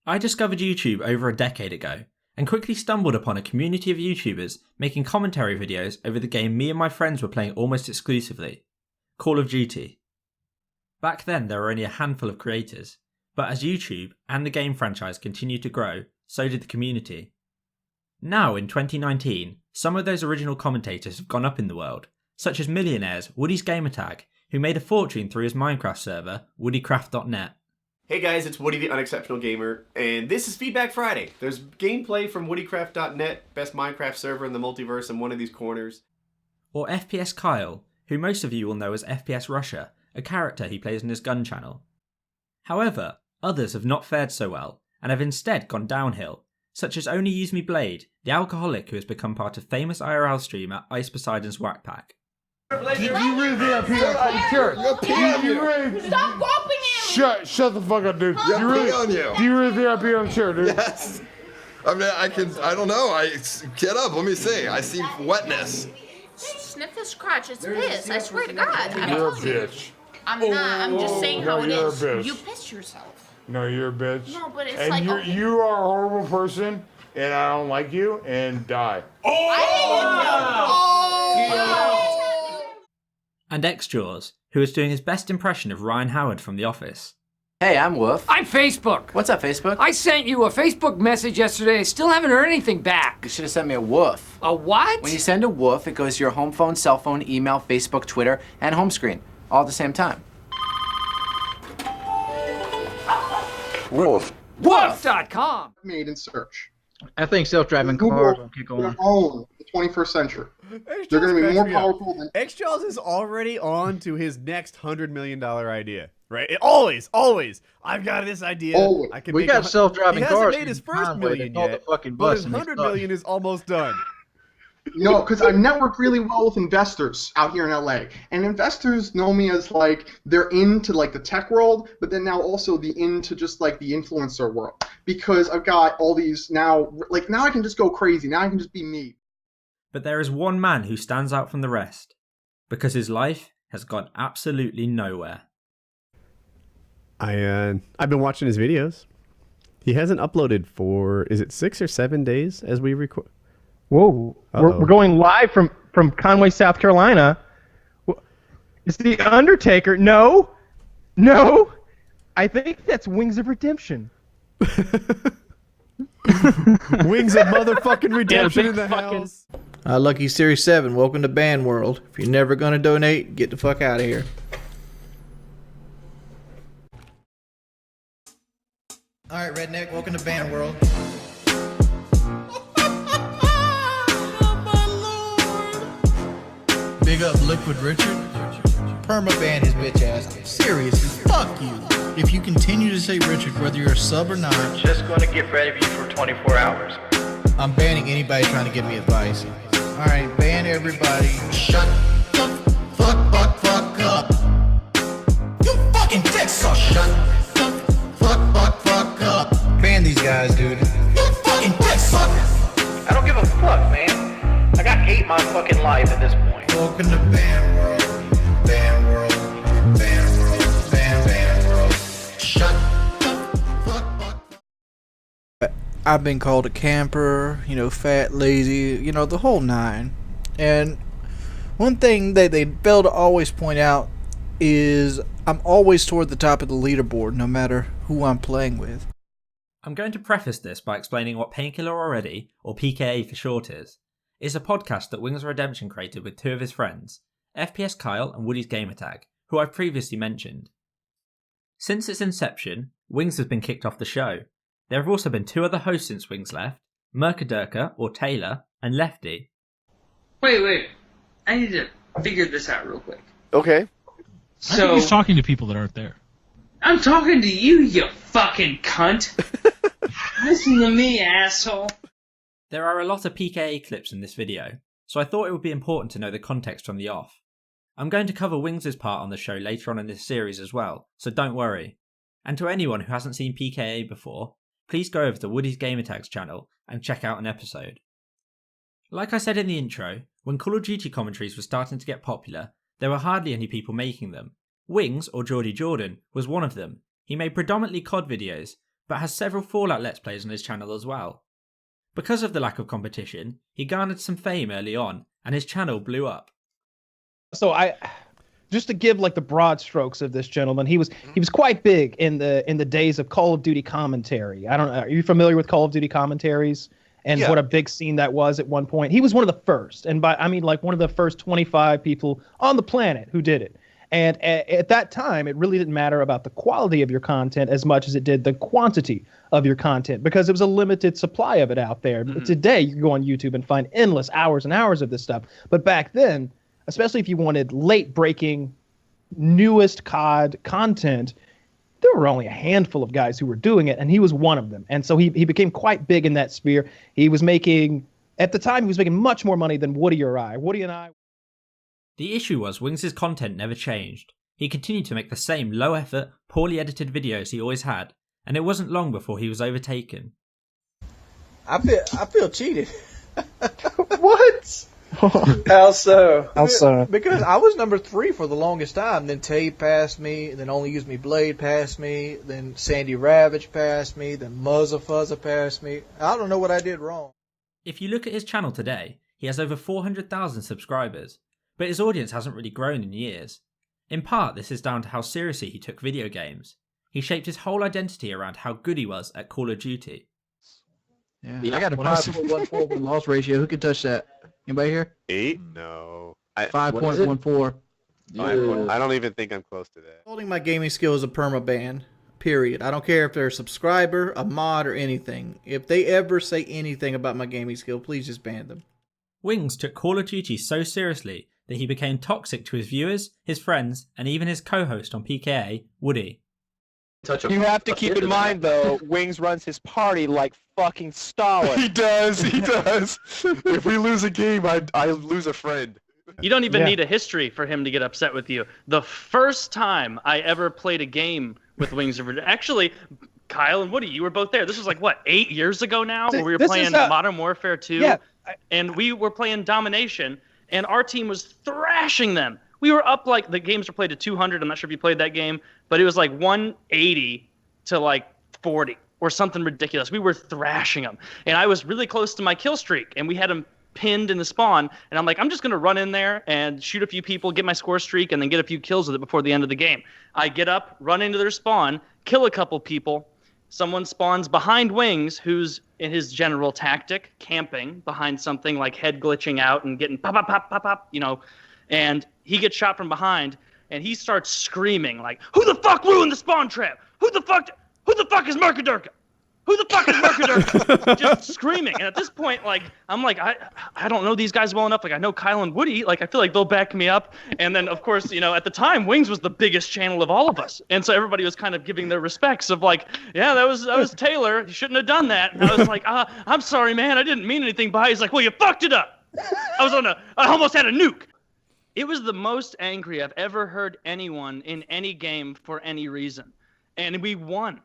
I discovered YouTube over a decade ago, and quickly stumbled upon a community of YouTubers making commentary videos over the game me and my friends were playing almost exclusively, Call of Duty. Back then there were only a handful of creators, but as YouTube and the game franchise continued to grow, so did the community. Now in 2019, some of those original commentators have gone up in the world, such as millionaires Woody's Gamertag, who made a fortune through his Minecraft server, woodycraft.net. Hey guys, it's Woody the Unexceptional Gamer, and this is Feedback Friday. There's gameplay from woodycraft.net, best Minecraft server in the multiverse, in one of these corners. Or FPS Kyle, who most of you will know as FPS Russia, a character he plays on his gun channel. However, others have not fared so well, and have instead gone downhill, such as Only Use Me Blade, the alcoholic who has become part of famous IRL streamer Ice Poseidon's Whack Pack. You really think I pee on you? Stop whopping at me! Shut the fuck up, dude. Huh? You really, on you. do you really think I pee on the chair, dude? Yes. I mean, I don't know. Get up, let me see. I see wetness. Sniff this crotch, it's piss. I swear to God. You're a bitch. I'm not. I'm just saying how it you're is. a bitch. You pissed yourself. No, you're a bitch. No, but it's and like, you're, okay. you are a horrible person, and I don't like you, and die. And Xjaws, who is doing his best impression of Ryan Howard from The Office. Hey, I'm Wolf. I'm Facebook. What's up, Facebook? I sent you a Facebook message yesterday. I still haven't heard anything back. You should have sent me a woof. A what? When you send a woof, it goes to your home phone, cell phone, email, Facebook, Twitter, and home screen, all at the same time. Wolf. Woof.com. Made in search. I think self-driving Google cars will kick will on. own the 21st century. They're going to be more powerful than... Xjaws is already on to his next $100 million idea, right? Always. I've got this idea. Always. I can We make got self-driving He cars. hasn't made his first million They call yet, the fucking but bus his and they $100 suck. million is almost done. No, because I've networked really well with investors out here in LA. And investors know me as, like, they're into, like, the tech world, but then now also into just, like, the influencer world. Because I've got all these now, like, now I can just go crazy. Now I can just be me. But there is one man who stands out from the rest, because his life has gone absolutely nowhere. I've been watching his videos. He hasn't uploaded for, is it 6 or 7 days as we record? Whoa, we're going live from Conway, South Carolina. It's the Undertaker. No, I think that's Wings of Redemption. Wings of motherfucking redemption in the house. Lucky Series 7, welcome to Banworld. If you're never going to donate, get the fuck out of here. Alright, Redneck, welcome to Banworld. Big up Liquid Richard. Perma-ban his bitch ass. Seriously, fuck you. If you continue to say Richard, whether you're a sub or not, I'm just going to get rid of you for 24 hours. I'm banning anybody trying to give me advice. Alright, ban everybody. Shut the fuck up. You fucking dick sucker. Shut the fuck up. Ban these guys, dude. You fucking dick sucker. I don't give a fuck, man. I got hate my fucking life at this point. Welcome to Banworld. Banworld. Shut the fuck up. I've been called a camper, fat, lazy, the whole nine. And one thing that they fail to always point out is I'm always toward the top of the leaderboard, no matter who I'm playing with. I'm going to preface this by explaining what Painkiller Already, or PKA for short is. It's a podcast that Wings of Redemption created with two of his friends, FPS Kyle and Woody's Gamertag, who I've previously mentioned. Since its inception, Wings has been kicked off the show. There have also been two other hosts since Wings left, Mercadurka, or Taylor, and Lefty. Wait. I need to figure this out real quick. Okay. So, I think he's talking to people that aren't there. I'm talking to you, you fucking cunt. Listen to me, asshole. There are a lot of PKA clips in this video, so I thought it would be important to know the context from the off. I'm going to cover Wings' part on the show later on in this series as well, so don't worry. And to anyone who hasn't seen PKA before, please go over to Woody's Gamertag's channel and check out an episode. Like I said in the intro, when Call of Duty commentaries were starting to get popular, there were hardly any people making them. Wings, or Geordie Jordan, was one of them. He made predominantly COD videos, but has several Fallout Let's Plays on his channel as well. Because of the lack of competition, he garnered some fame early on, and his channel blew up. So just to give like the broad strokes of this gentleman, he was quite big in the days of Call of Duty commentary. I don't know, are you familiar with Call of Duty commentaries and what a big scene that was at one point? He was one of the first, and I mean like one of the first 25 people on the planet who did it. And at that time, it really didn't matter about the quality of your content as much as it did the quantity of your content, because it was a limited supply of it out there. Today, you can go on YouTube and find endless hours and hours of this stuff. But back then, especially if you wanted late-breaking, newest COD content, there were only a handful of guys who were doing it, and he was one of them. And so he became quite big in that sphere. He was making, at the time, he was making much more money than Woody or I. Woody and I... The issue was Wings' content never changed. He continued to make the same low-effort, poorly edited videos he always had, and it wasn't long before he was overtaken. I feel cheated. What? How so? How so? Because I was number 3 for the longest time. Then Tate passed me. Then Only Use Me Blade passed me. Then Sandy Ravage passed me. Then Muzza Fuzza passed me. I don't know what I did wrong. If you look at his channel today, he has over 400,000 subscribers, but his audience hasn't really grown in years. In part, this is down to how seriously he took video games. He shaped his whole identity around how good he was at Call of Duty. Yeah, I got a 5.14 win loss ratio. Who can touch that? Anybody here? 8? No. 5.14. I don't even think I'm close to that. Holding my gaming skill is a permaban. Period. I don't care if they're a subscriber, a mod, or anything. If they ever say anything about my gaming skill, please just ban them. Wings took Call of Duty so seriously that he became toxic to his viewers, his friends, and even his co-host on PKA, Woody. You have to keep in mind, though, Wings runs his party like fucking Stalin. He does. If we lose a game, I lose a friend. You don't even need a history for him to get upset with you. The first time I ever played a game with Wings of actually, Kyle and Woody, you were both there. This was like, what, 8 years ago now? Where we were playing Modern Warfare 2? Yeah. And we were playing Domination, and our team was thrashing them. We were up, like, the games were played at 200. I'm not sure if you played that game, but it was like 180 to like 40 or something ridiculous. We were thrashing them. And I was really close to my kill streak, and we had them pinned in the spawn. And I'm like, I'm just going to run in there and shoot a few people, get my score streak, and then get a few kills with it before the end of the game. I get up, run into their spawn, kill a couple people. Someone spawns behind Wings, who's in his general tactic, camping behind something, like head glitching out and getting pop, pop, pop, pop, pop, you know. And he gets shot from behind, and he starts screaming, like, who the fuck ruined the spawn trap? Who the fuck is Mercadurka? Who the fuck is Mercadurka? Just screaming. And at this point, like, I'm like, I don't know these guys well enough. Like, I know Kyle and Woody. Like, I feel like they'll back me up. And then, of course, you know, at the time, Wings was the biggest channel of all of us. And so everybody was kind of giving their respects of like, yeah, that was Taylor. You shouldn't have done that. And I was like, I'm sorry, man. I didn't mean anything by it. He's like, well, you fucked it up. I almost had a nuke. It was the most angry I've ever heard anyone in any game for any reason. And we won.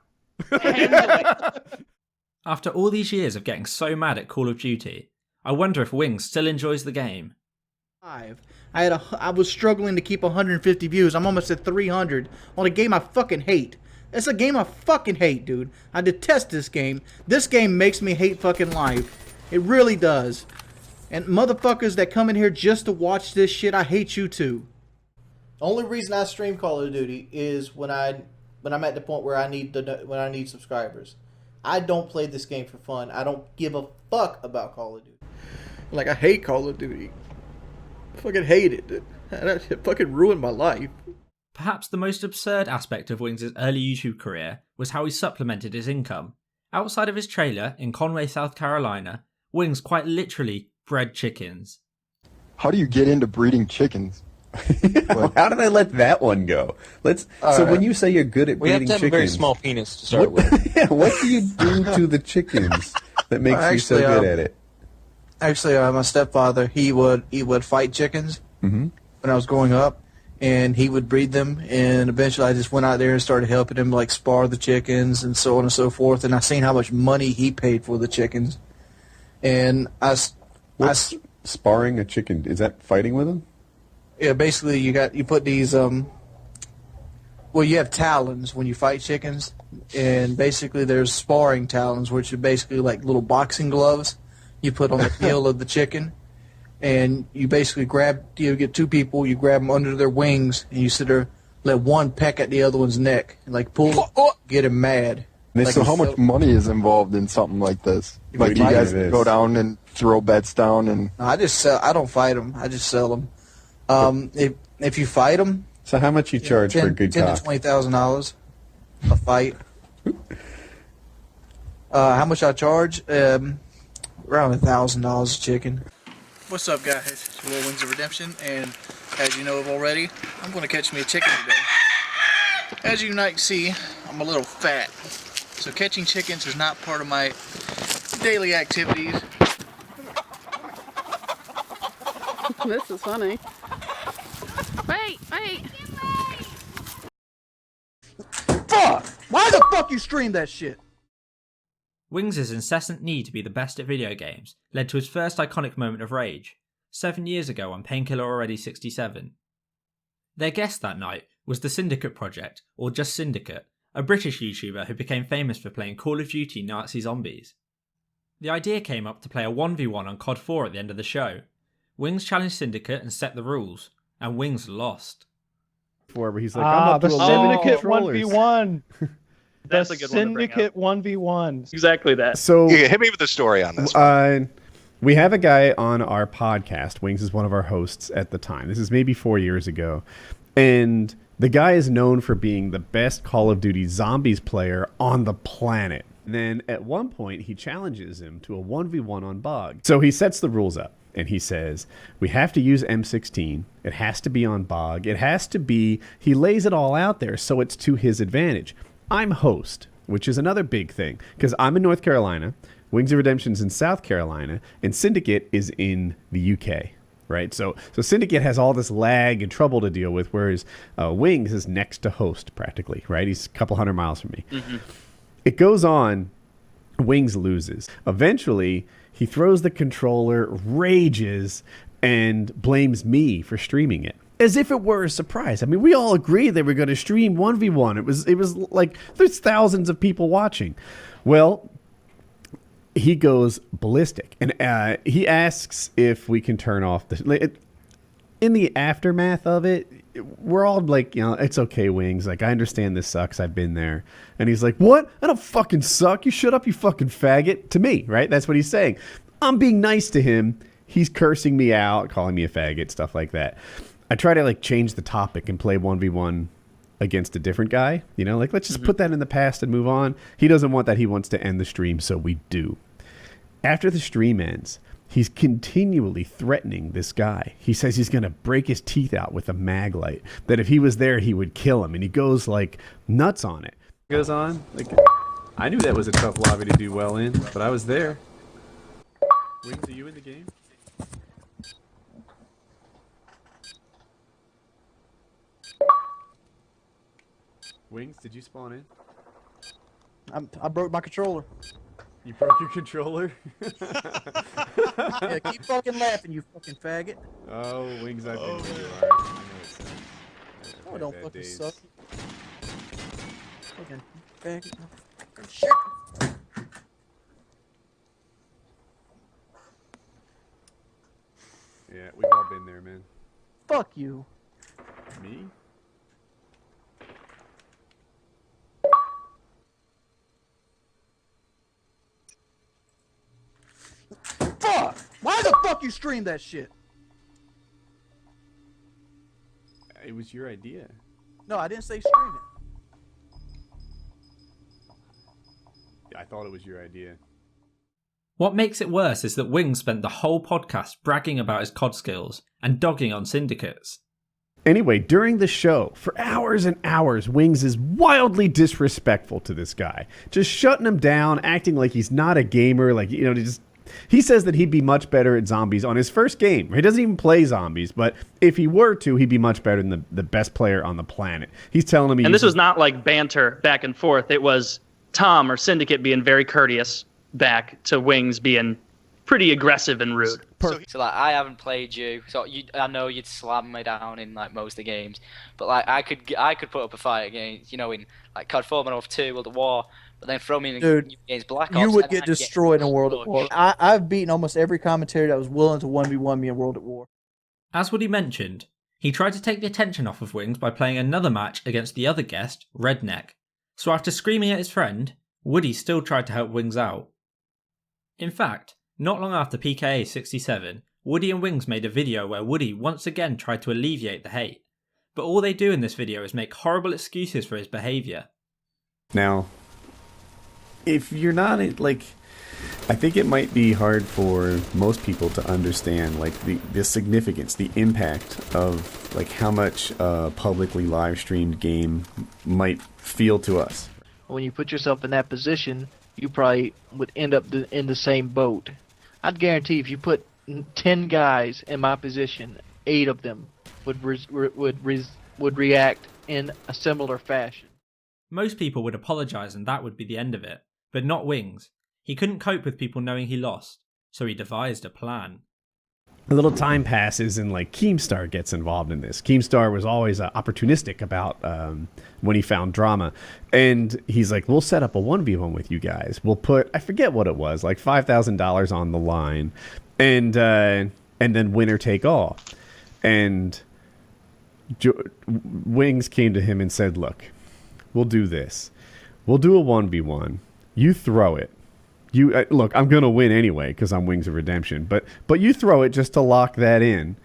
After all these years of getting so mad at Call of Duty, I wonder if Wings still enjoys the game. I was struggling to keep 150 views. I'm almost at 300 on a game I fucking hate. It's a game I fucking hate, dude. I detest this game. This game makes me hate fucking life. It really does. And motherfuckers that come in here just to watch this shit, I hate you too. Only reason I stream Call of Duty is when I'm at the point where I need subscribers. I don't play this game for fun. I don't give a fuck about Call of Duty. Like, I hate Call of Duty. I fucking hate it. It fucking ruined my life. Perhaps the most absurd aspect of Wings' early YouTube career was how he supplemented his income. Outside of his trailer in Conway, South Carolina, Wings quite literally bred chickens. How do you get into breeding chickens? How did I let that one go? When you say you're good at breeding chickens, we have to have a very small penis to start with. What do you do to the chickens that makes you so good at it? Actually, my stepfather, he would fight chickens when I was growing up, and he would breed them. And eventually, I just went out there and started helping him like spar the chickens and so on and so forth. And I seen how much money he paid for the chickens, and What's sparring a chicken? Is that fighting with them? Yeah, basically you put these Well, you have talons when you fight chickens, and basically there's sparring talons, which are basically like little boxing gloves you put on the heel of the chicken, and you basically you get two people, you grab them under their wings, and you sit there, let one peck at the other one's neck, and like pull, get him mad. Like So how much money is involved in something like this? Like, do you guys go down and throw bets down? And No, I just sell. I don't fight them. I just sell them. If you fight them, So how much you charge for a good $10,000 cock? to $20,000 a fight. How much I charge? Around $1,000 a chicken. What's up, guys? It's Will Wings of Redemption, and as you know of already, I'm going to catch me a chicken today. As you might see, I'm a little fat, so catching chickens is not part of my daily activities. This is funny. Wait. Fuck! Why the fuck you stream that shit? Wings' incessant need to be the best at video games led to his first iconic moment of rage, 7 years ago on Painkiller Already 67. Their guest that night was the Syndicate Project, or just Syndicate, a British YouTuber who became famous for playing Call of Duty Nazi Zombies. The idea came up to play a 1v1 on COD 4 at the end of the show. Wings challenged Syndicate and set the rules, and Wings lost. Where he's like, I'm up to the 11 Syndicate controllers. 1v1. That's the a good one to bring Syndicate 1v1. Exactly that. So Yeah, hit me with the story on this. we have a guy on our podcast. Wings is one of our hosts at the time. This is maybe 4 years ago. And the guy is known for being the best Call of Duty Zombies player on the planet. And then at one point, he challenges him to a 1v1 on Bog. So he sets the rules up. And he says, we have to use M16. It has to be on Bog. It has to be, he lays it all out there so it's to his advantage. I'm host, which is another big thing, because I'm in North Carolina, Wings of Redemption's in South Carolina, and Syndicate is in the UK, right? So Syndicate has all this lag and trouble to deal with, whereas Wings is next to host practically, right? He's a couple hundred miles from me. Mm-hmm. It goes on, Wings loses. Eventually, he throws the controller, rages, and blames me for streaming it. As if it were a surprise. I mean, we all agreed they were going to stream 1v1. It was like there's thousands of people watching. Well, he goes ballistic. And he asks if we can turn off the... In the aftermath of it, we're all like, it's okay, Wings. Like, I understand this sucks. I've been there. And he's like, what? I don't fucking suck. You shut up, you fucking faggot. To me, right? That's what he's saying. I'm being nice to him. He's cursing me out, calling me a faggot, stuff like that. I try to, change the topic and play 1v1 against a different guy. Let's just put that in the past and move on. He doesn't want that. He wants to end the stream, so we do. After the stream ends, he's continually threatening this guy. He says he's going to break his teeth out with a mag light, that if he was there, he would kill him. And he goes, nuts on it. Goes on. I knew that was a tough lobby to do well in, but I was there. Wings, are you in the game? Wings, did you spawn in? I broke my controller. You broke your controller? Yeah, keep fucking laughing, you fucking faggot. Oh, Wings, I've been where you are. I know it's Oh, don't bad fucking days. suck. Fucking faggot. Fucking shit. Yeah, we've all been there, man. Fuck you. Me? Fuck! Why the fuck you stream that shit? It was your idea. No, I didn't say stream it. I thought it was your idea. What makes it worse is that Wings spent the whole podcast bragging about his COD skills and dogging on syndicates. Anyway, during the show, for hours and hours, Wings is wildly disrespectful to this guy. Just shutting him down, acting like he's not a gamer, he says that he'd be much better at zombies on his first game. He doesn't even play zombies, but if he were to, he'd be much better than the best player on the planet. He's telling him And this was not like banter back and forth. It was Tom or Syndicate being very courteous back to Wings being pretty aggressive and rude. So like I haven't played you, so I know you'd slam me down in like most of the games, but like I could put up a fight against, in like COD 4, Modern Warfare 2, World at War, but then throw me against Black Ops. You would and get I'd destroyed in World at War. I've beaten almost every commentator that was willing to 1v1 me in World at War. As Woody mentioned, he tried to take the attention off of Wings by playing another match against the other guest, Redneck. So after screaming at his friend, Woody still tried to help Wings out. In fact, not long after PKA 67, Woody and Wings made a video where Woody once again tried to alleviate the hate, but all they do in this video is make horrible excuses for his behaviour. Now, if you're not, I think it might be hard for most people to understand, the significance, the impact of, how much a publicly live-streamed game might feel to us. When you put yourself in that position, you probably would end up in the same boat. I'd guarantee if you put 10 guys in my position, 8 of them would react in a similar fashion. Most people would apologise and that would be the end of it, but not Wings. He couldn't cope with people knowing he lost, so he devised a plan. A little time passes and Keemstar gets involved in this. Keemstar was always opportunistic about when he found drama. And he's like, we'll set up a 1v1 with you guys. We'll put, I forget what it was, $5,000 on the line. And then winner take all. And Wings came to him and said, look, we'll do this. We'll do a 1v1. You throw it. Look, I'm going to win anyway because I'm Wings of Redemption. But you throw it just to lock that in.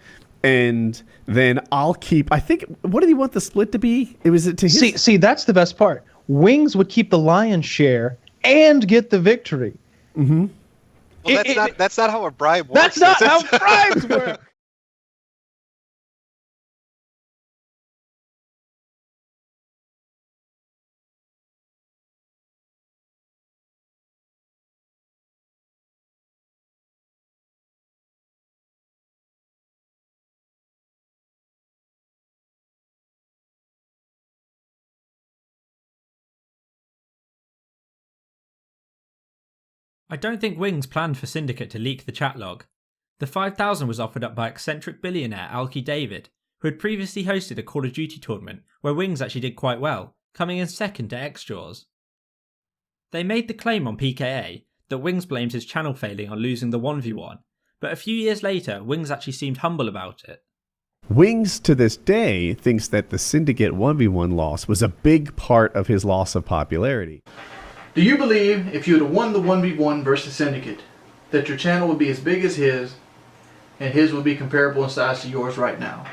And then I'll keep... I think... What did he want the split to be? It was to his... See, that's the best part. Wings would keep the lion's share and get the victory. Mm-hmm. Well, that's not how a bribe works. That's not how bribes work! I don't think Wings planned for Syndicate to leak the chat log. The 5,000 was offered up by eccentric billionaire Alki David, who had previously hosted a Call of Duty tournament where Wings actually did quite well, coming in second to X-Jaws. They made the claim on PKA that Wings blamed his channel failing on losing the 1v1, but a few years later Wings actually seemed humble about it. Wings to this day thinks that the Syndicate 1v1 loss was a big part of his loss of popularity. Do you believe if you had won the 1v1 versus Syndicate, that your channel would be as big as his, and his would be comparable in size to yours right now?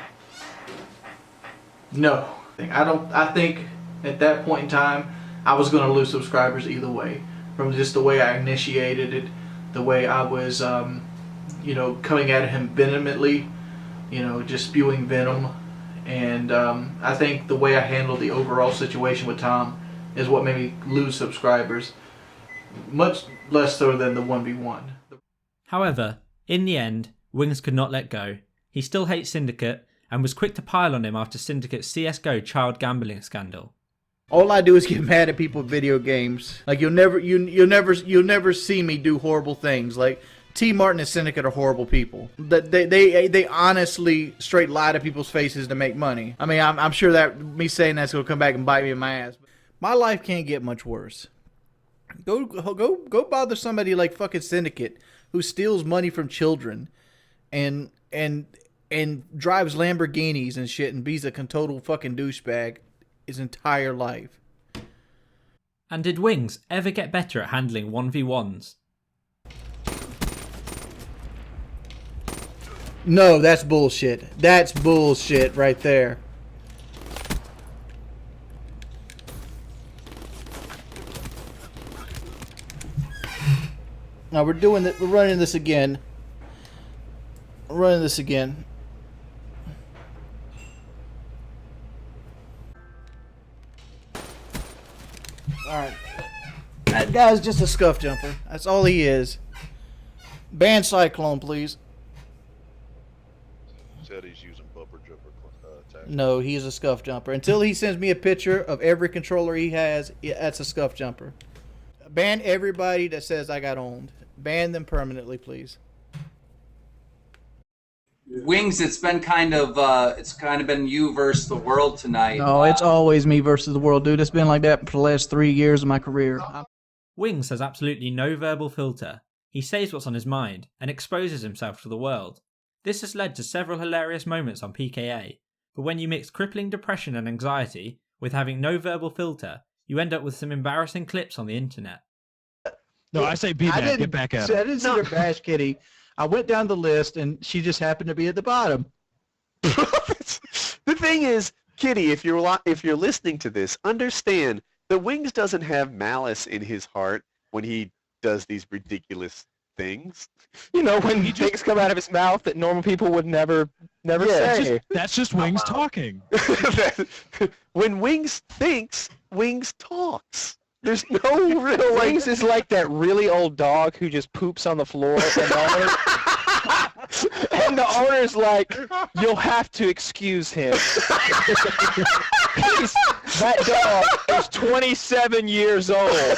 No. I think at that point in time, I was going to lose subscribers either way. From just the way I initiated it, the way I was, coming at him vehemently, just spewing venom. And I think the way I handled the overall situation with Tom is what made me lose subscribers, much less so than the 1v1. However, in the end, Wings could not let go. He still hates Syndicate and was quick to pile on him after Syndicate's CSGO child gambling scandal. All I do is get mad at people with video games. You'll never see me do horrible things. T. Martin and Syndicate are horrible people. They honestly straight lie to people's faces to make money. I mean, I'm sure that me saying that's gonna come back and bite me in my ass. My life can't get much worse. Go bother somebody like fucking Syndicate who steals money from children and drives Lamborghinis and shit and be a total fucking douchebag his entire life. And did Wings ever get better at handling 1v1s? No, that's bullshit. That's bullshit right there. Now we're doing it. We're running this again. We're running this again. All right. That guy's just a scuff jumper. That's all he is. Ban Cyclone, please. Said he's using bumper jumper tactics. No, he's a scuff jumper. Until he sends me a picture of every controller he has, that's a scuff jumper. Ban everybody that says I got owned. Ban them permanently, please. Wings, it's kind of been you versus the world tonight. No, it's always me versus the world, dude. It's been like that for the last 3 years of my career. Wings has absolutely no verbal filter. He says what's on his mind and exposes himself to the world. This has led to several hilarious moments on PKA, but when you mix crippling depression and anxiety with having no verbal filter, you end up with some embarrassing clips on the internet. No, I say be back, get back at I him. didn't see her bash Kitty. I went down the list, and she just happened to be at the bottom. The thing is, Kitty, if you're listening to this, understand that Wings doesn't have malice in his heart when he does these ridiculous things. You know, when things come out of his mouth that normal people would never say. That's just Wings talking. When Wings thinks, Wings talks. There's no real Wings is like that really old dog who just poops on the floor, and the owner's like, "You'll have to excuse him." That dog is 27 years old.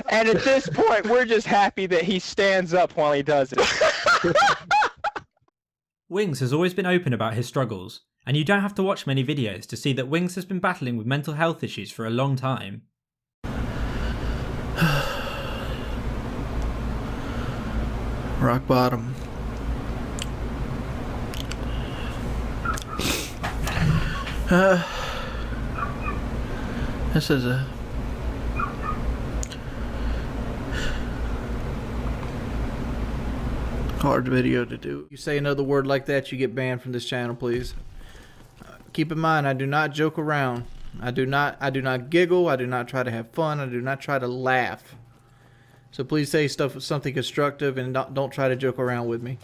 And at this point, we're just happy that he stands up while he does it. Wings has always been open about his struggles, and you don't have to watch many videos to see that Wings has been battling with mental health issues for a long time. Rock bottom. This is a hard video to do. You say another word like that, you get banned from this channel, please. Keep in mind, I do not joke around. I do not giggle. I do not try to have fun. I do not try to laugh. So please say something constructive and don't try to joke around with me.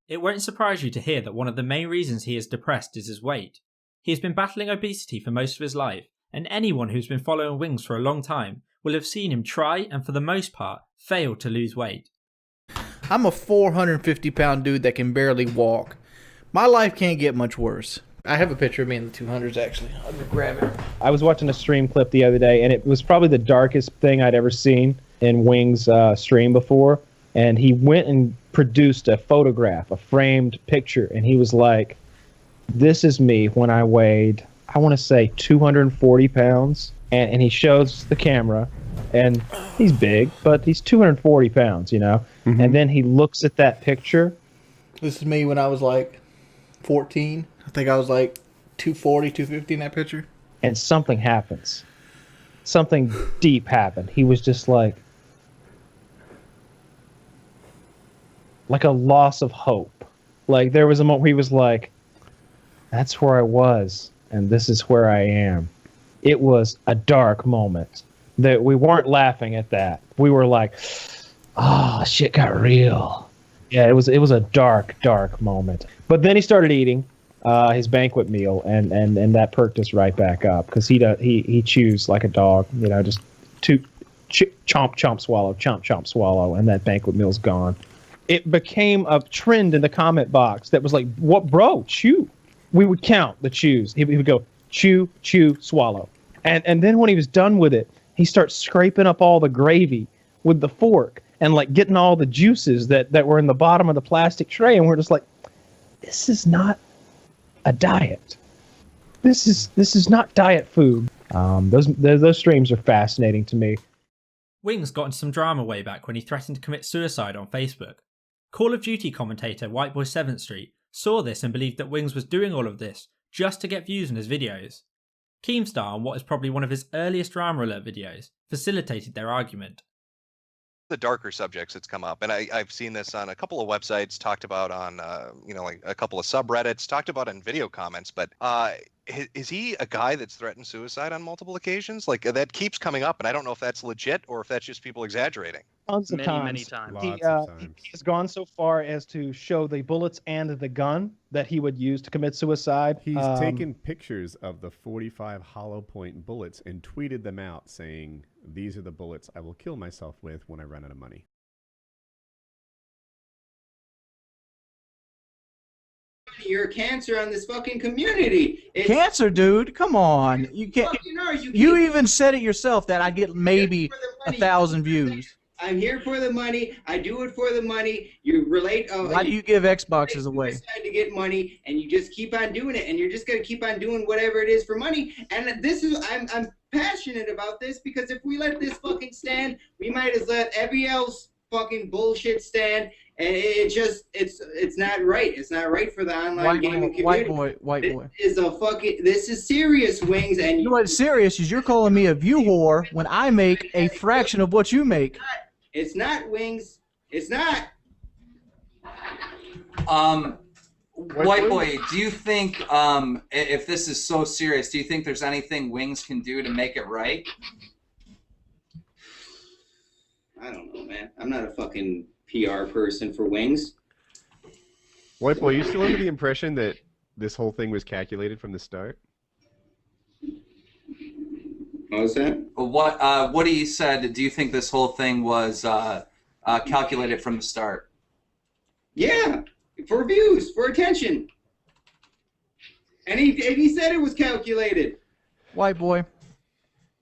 It won't surprise you to hear that one of the main reasons he is depressed is his weight. He has been battling obesity for most of his life, and anyone who's been following Wings for a long time will have seen him try and for the most part fail to lose weight. I'm a 450-pound dude that can barely walk. My life can't get much worse. I have a picture of me in the 200s actually. I'll just grab it. I was watching a stream clip the other day, and it was probably the darkest thing I'd ever seen in Wings' stream before. And he went and produced a photograph, a framed picture, and he was like, "This is me when I weighed, I want to say 240 pounds." And he shows the camera, and he's big, but he's 240 pounds, you know? Mm-hmm. And then he looks at that picture. This is me when I was like 14. I think I was like 240, 250 in that picture. And something happens. Something deep happened. He was just like a loss of hope. Like there was a moment where he was like, "That's where I was, and this is where I am." It was a dark moment. That we weren't laughing at that. We were like, "Oh, shit got real." Yeah, it was a dark moment. But then he started eating his banquet meal, and that perked us right back up because he chews like a dog, you know, just chomp chomp swallow, and that banquet meal's gone. It became a trend in the comment box that was like, "What, bro? Chew." We would count the chews. He would go chew, swallow, and then when he was done with it, he starts scraping up all the gravy with the fork and like getting all the juices that were in the bottom of the plastic tray, and we're just like, "This is not a diet. This is not diet food." Those streams are fascinating to me. Wings got into some drama way back when he threatened to commit suicide on Facebook. Call of Duty commentator Whiteboy 7th Street saw this and believed that Wings was doing all of this just to get views on his videos. Keemstar, on what is probably one of his earliest Drama Alert videos, facilitated their argument. The darker subjects that's come up, and I've seen this on a couple of websites, talked about on like a couple of subreddits, talked about in video comments, but is he a guy that's threatened suicide on multiple occasions? Like that keeps coming up, and I don't know if that's legit or if that's just people exaggerating. tons of many, times. many times. He has gone so far as to show the bullets and the gun that he would use to commit suicide. He's taken pictures of the 45 hollow point bullets and tweeted them out saying, "These are the bullets I will kill myself with when I run out of money." You're a cancer on this fucking community. Cancer, dude. Come on. You can't. You even said it yourself that I get maybe 1,000 views. I'm here for the money. I do it for the money. You relate. Why do you give Xboxes away? To get money, and you just keep on doing it, and you're just gonna keep on doing whatever it is for money. And this is, I'm passionate about this because if we let this fucking stand, we might as let every else fucking bullshit stand. And it's not right. It's not right for the online gaming community. White boy. This is serious, Wings. And you know what's serious is you're calling me a view whore when I make a fraction of what you make. It's not, Wings. It's not. White boy, do you think if this is so serious, do you think there's anything Wings can do to make it right? I don't know, man. I'm not a fucking PR person for Wings. White boy, you still under the impression that this whole thing was calculated from the start? What was that? What he said, do you think this whole thing was calculated from the start? Yeah, for views, for attention. And he said it was calculated. White boy,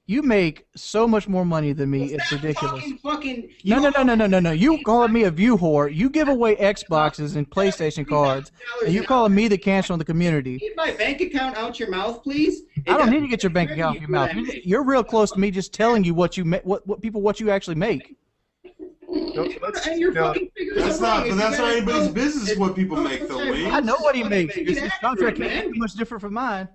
you make so much more money than me. It's ridiculous. No. You calling me a view whore. You give away Xboxes and PlayStation cards, and you calling me the cancer on the community. Get my bank account out your mouth, please. I don't need to get your bank account out your mouth. You're real close to me just telling you what you actually make. And you're fucking figuring That's not anybody's business what people make, though, Wings. I know what he makes. His contract can't be much different from mine.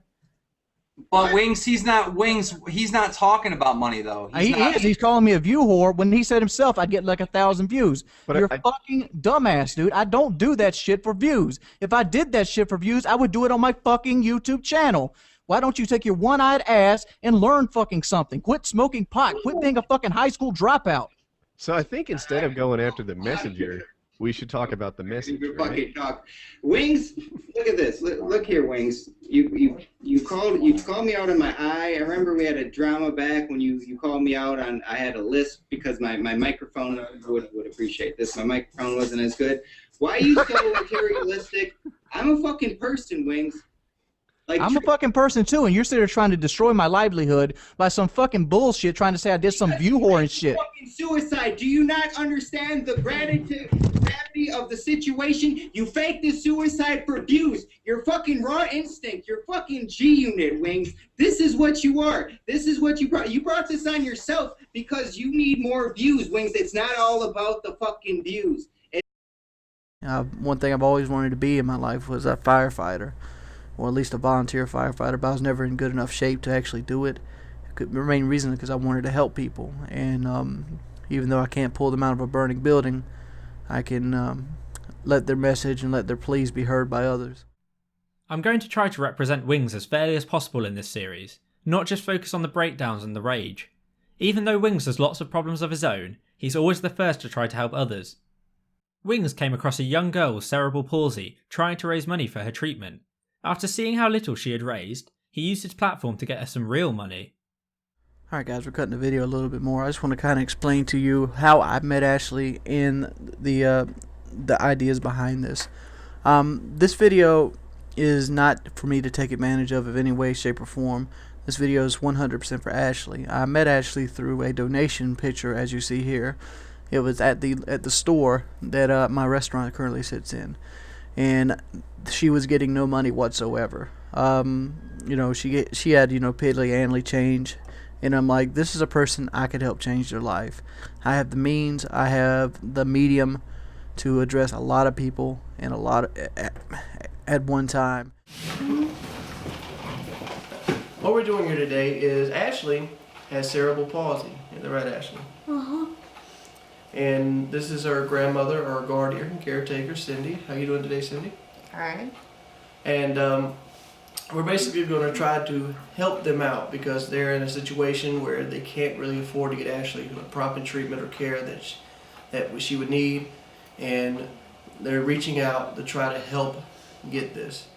But Wings, he's not talking about money though. He is. He's calling me a view whore when he said himself I'd get like 1,000 views. But you're a fucking dumbass, dude. I don't do that shit for views. If I did that shit for views, I would do it on my fucking YouTube channel. Why don't you take your one-eyed ass and learn fucking something? Quit smoking pot. Quit being a fucking high school dropout. So I think instead of going after the messenger, we should talk about the message. Right? Wings, look at this. Look here, Wings. You called me out on my eye. I remember we had a drama back when you called me out on. I had a lisp because my microphone would appreciate this. My microphone wasn't as good. Why are you so materialistic? I'm a fucking person, Wings. Like, I'm a fucking person too, and you're sitting there trying to destroy my livelihood by some fucking bullshit, trying to say I did some view whore and shit. Fucking suicide. Do you not understand the gravity of the situation? You faked the suicide for views. Your fucking raw instinct. Your fucking G unit, Wings. This is what you are. This is what you brought. You brought this on yourself because you need more views, Wings. It's not all about the fucking views. One thing I've always wanted to be in my life was a firefighter. Or at least a volunteer firefighter, but I was never in good enough shape to actually do it. The main reason is because I wanted to help people, and even though I can't pull them out of a burning building, I can let their message and let their pleas be heard by others. I'm going to try to represent Wings as fairly as possible in this series, not just focus on the breakdowns and the rage. Even though Wings has lots of problems of his own, he's always the first to try to help others. Wings came across a young girl with cerebral palsy trying to raise money for her treatment. After seeing how little she had raised, he used his platform to get her some real money. Alright guys, we're cutting the video a little bit more. I just want to kind of explain to you how I met Ashley and the ideas behind this. This video is not for me to take advantage of in any way, shape, or form. This video is 100% for Ashley. I met Ashley through a donation picture, as you see here. It was at the store that my restaurant currently sits in. And she was getting no money whatsoever. You know, she had, piddly Anley change, and I'm like, this is a person I could help change their life. I have the means, I have the medium to address a lot of people and a lot at one time. What we're doing here today is Ashley has cerebral palsy. Is that right, Ashley? Uh-huh. And this is our grandmother, our guardian and caretaker, Cindy. How you doing today, Cindy? All right. And we're basically going to try to help them out because they're in a situation where they can't really afford to get Ashley proper treatment or care that that she would need, and they're reaching out to try to help get this.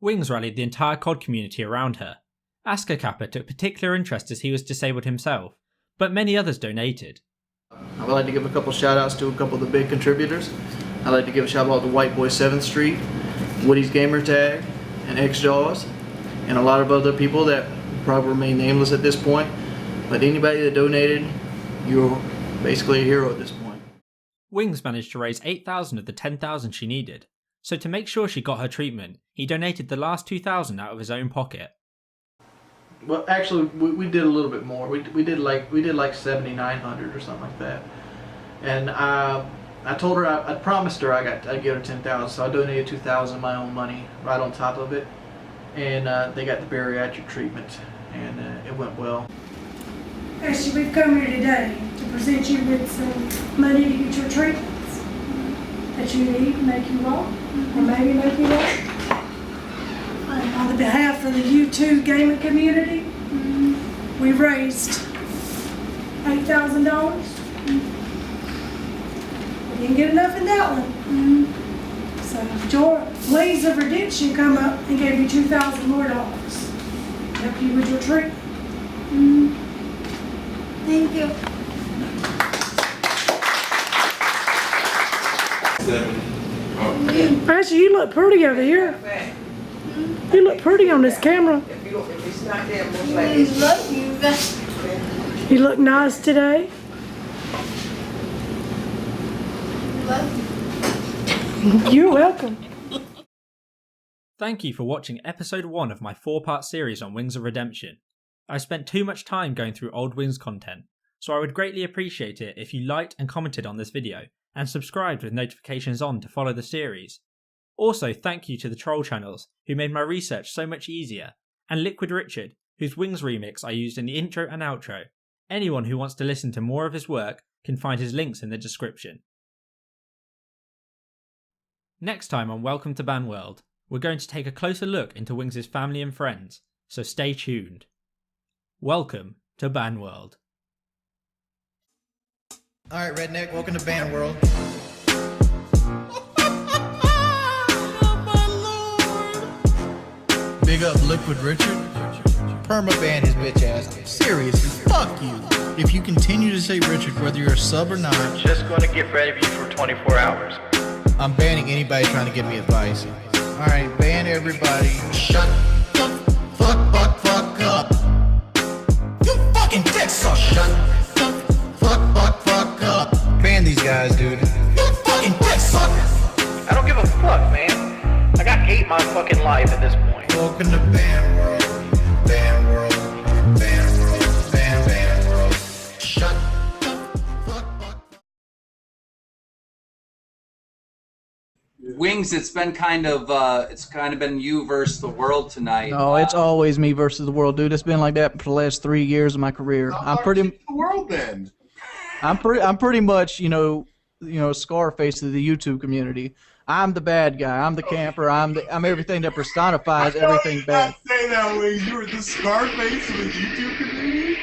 Wings rallied the entire COD community around her. Asker Kappa took particular interest as he was disabled himself, but many others donated. I would like to give a couple shout outs to a couple of the big contributors. I'd like to give a shout out to White Boy 7th Street, Woody's Gamertag, and XJaws, and a lot of other people that probably remain nameless at this point. But anybody that donated, you're basically a hero at this point. Wings managed to raise 8,000 of the 10,000 she needed, so to make sure she got her treatment, he donated the last 2,000 out of his own pocket. Well, actually, we did a little bit more. We did like 7,900 or something like that. And I told her I promised her I'd give her 10,000, so I donated 2,000 of my own money right on top of it. And they got the bariatric treatment, and it went well. Actually, we've come here today to present you with some money to get your treatments that you need to make you walk, or maybe make you walk. On the behalf of the U2 gaming community, we raised $8,000. We didn't get enough in that one. So Wings of Redemption come up and gave you $2,000 more to help you with your treatment. Thank you. Actually, you look pretty over here. You look pretty on this camera. You look nice today. You're welcome. Thank you for watching episode 1 of my 4-part series on Wings of Redemption. I spent too much time going through old Wings content, so I would greatly appreciate it if you liked and commented on this video, and subscribed with notifications on to follow the series. Also, thank you to the troll channels, who made my research so much easier, and Liquid Richard, whose Wings remix I used in the intro and outro. Anyone who wants to listen to more of his work can find his links in the description. Next time on Welcome to Banworld, we're going to take a closer look into Wings' family and friends, so stay tuned. Welcome to Banworld. Alright, Redneck, welcome to Banworld. Big up Liquid Richard. Permaban his bitch ass. Seriously, fuck you. If you continue to say Richard, whether you're a sub or not, Just gonna get rid of you for 24 hours. I'm banning anybody trying to give me advice. Alright, ban everybody. Shut the fuck up. You fucking dick sucker. Shut the fuck up. Ban these guys, dude. You fucking dick sucker. I don't give a fuck, man. Like, I hate my fucking life at this point. Welcome to Banworld. Banworld. Banworld. Banworld. Shut Wings, it's kind of been you versus the world tonight. No, it's always me versus the world, dude. It's been like that for the last 3 years of my career. I'm pretty. The world then. I'm pretty much, Scarface of the YouTube community. I'm the bad guy. I'm the camper. I'm everything that personifies everything bad. Say that, Wings. You were the Scarface of the YouTube community.